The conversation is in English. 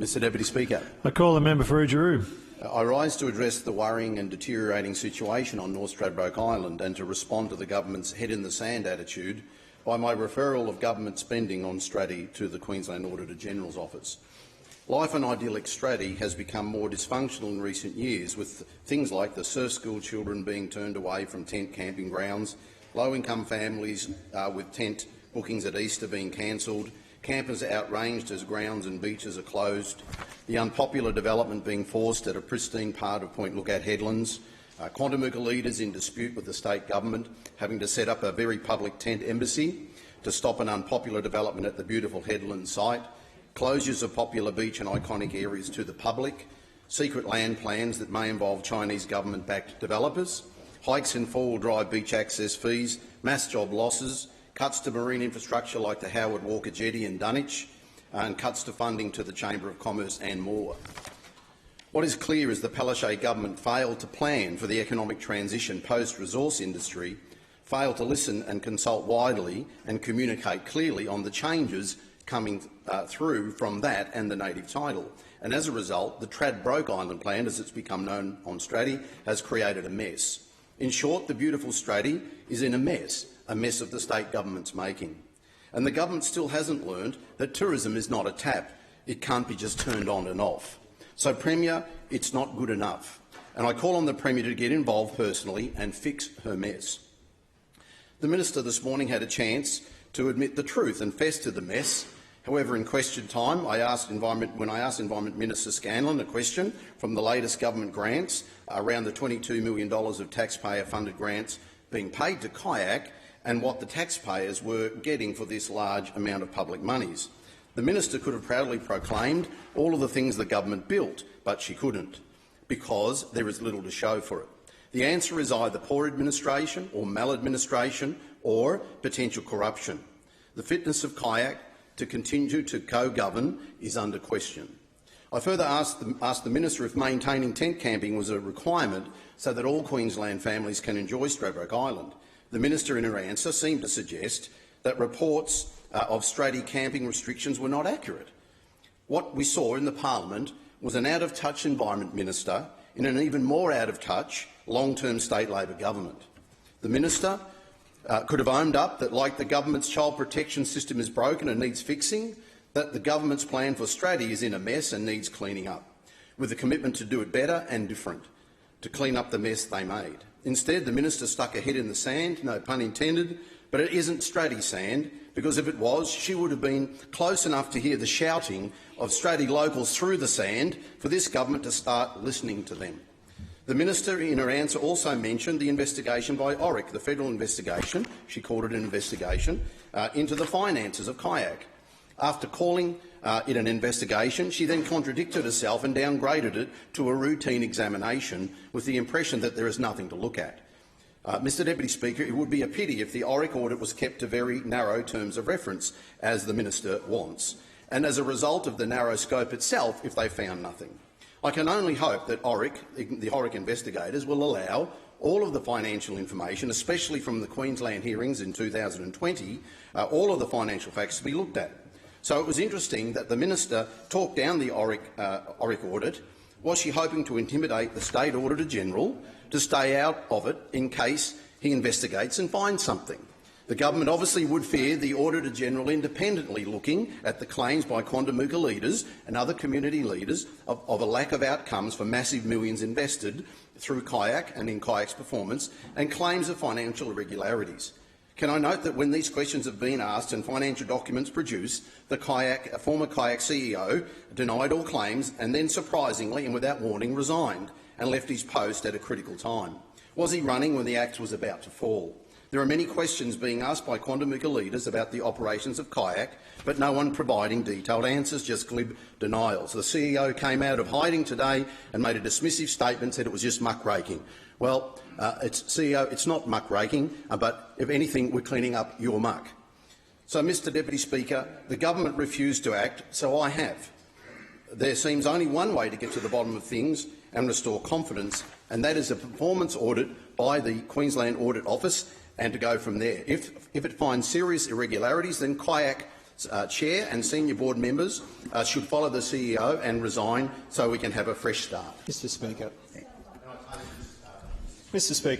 Mr Deputy Speaker. I call the member for Oodgeroo. I rise to address the worrying and deteriorating situation on North Stradbroke Island and to respond to the government's head-in-the-sand attitude by my referral of government spending on Straddie to the Queensland Auditor General's office. Life in idyllic Straddie has become more dysfunctional in recent years, with things like the surf school children being turned away from tent camping grounds, low-income families with tent bookings at Easter being cancelled, campers outranged as grounds and beaches are closed, the unpopular development being forced at a pristine part of Point Lookout Headlands, Quandamooka leaders in dispute with the state government having to set up a very public tent embassy to stop an unpopular development at the beautiful Headlands site, closures of popular beach and iconic areas to the public, secret land plans that may involve Chinese government-backed developers, hikes in four-wheel drive beach access fees, mass job losses, cuts to marine infrastructure like the Howard Walker Jetty in Dunwich, and cuts to funding to the Chamber of Commerce and more. What is clear is the Palaszczuk government failed to plan for the economic transition post-resource industry, failed to listen and consult widely and communicate clearly on the changes coming through from that and the native title. And as a result, the Stradbroke Island plan, as it's become known on Straddie, has created a mess. In short, the beautiful Straddie is in a mess of the state government's making. And the government still hasn't learned that tourism is not a tap. It can't be just turned on and off. So, Premier, it's not good enough. And I call on the Premier to get involved personally and fix her mess. The Minister this morning had a chance to admit the truth and fess to the mess. However, in question time, when I asked Environment Minister Scanlon a question from the latest government grants, around the $22 million of taxpayer-funded grants being paid to QYAC, and what the taxpayers were getting for this large amount of public monies. The Minister could have proudly proclaimed all of the things the government built, but she couldn't, because there is little to show for it. The answer is either poor administration or maladministration or potential corruption. The fitness of QYAC to continue to co-govern is under question. I further asked the Minister if maintaining tent camping was a requirement so that all Queensland families can enjoy Stradbroke Island. The Minister in her answer seemed to suggest that reports of Straddie camping restrictions were not accurate. What we saw in the parliament was an out-of-touch Environment Minister in an even more out-of-touch long-term state Labor government. The Minister could have owned up that, like the government's child protection system is broken and needs fixing, that the government's plan for Straddie is in a mess and needs cleaning up, with a commitment to do it better and different, to clean up the mess they made. Instead, the Minister stuck her head in the sand, no pun intended, but it isn't Straddie sand, because if it was, she would have been close enough to hear the shouting of Straddie locals through the sand for this government to start listening to them. The Minister, in her answer, also mentioned the investigation by Audit, the federal investigation, she called it an investigation, into the finances of QYAC. After calling it an investigation, she then contradicted herself and downgraded it to a routine examination with the impression that there is nothing to look at. Mr Deputy Speaker, it would be a pity if the Audit audit was kept to very narrow terms of reference, as the Minister wants, and as a result of the narrow scope itself, if they found nothing. I can only hope that the Audit investigators will allow all of the financial information, especially from the Queensland hearings in 2020, all of the financial facts to be looked at. So it was interesting that the Minister talked down the Audit audit. Was she hoping to intimidate the State Auditor General to stay out of it in case he investigates and finds something? The government obviously would fear the Auditor General independently looking at the claims by Quandamooka leaders and other community leaders of a lack of outcomes for massive millions invested through QYAC and in QYAC's performance, and claims of financial irregularities. Can I note that when these questions have been asked and financial documents produced, the former QYAC CEO denied all claims and then, surprisingly and without warning, resigned and left his post at a critical time? Was he running when the axe was about to fall? There are many questions being asked by Quandamooka leaders about the operations of QYAC, but no one providing detailed answers, just glib denials. The CEO came out of hiding today and made a dismissive statement, said it was just muckraking. Well, CEO, it's not muckraking, but if anything, we're cleaning up your muck. So, Mr Deputy Speaker, the government refused to act, so I have. There seems only one way to get to the bottom of things and restore confidence, and that is a performance audit by the Queensland Audit Office, and to go from there. If it finds serious irregularities, then QYAC Chair and senior board members should follow the CEO and resign so we can have a fresh start. Mr. Speaker. Mr. Speaker.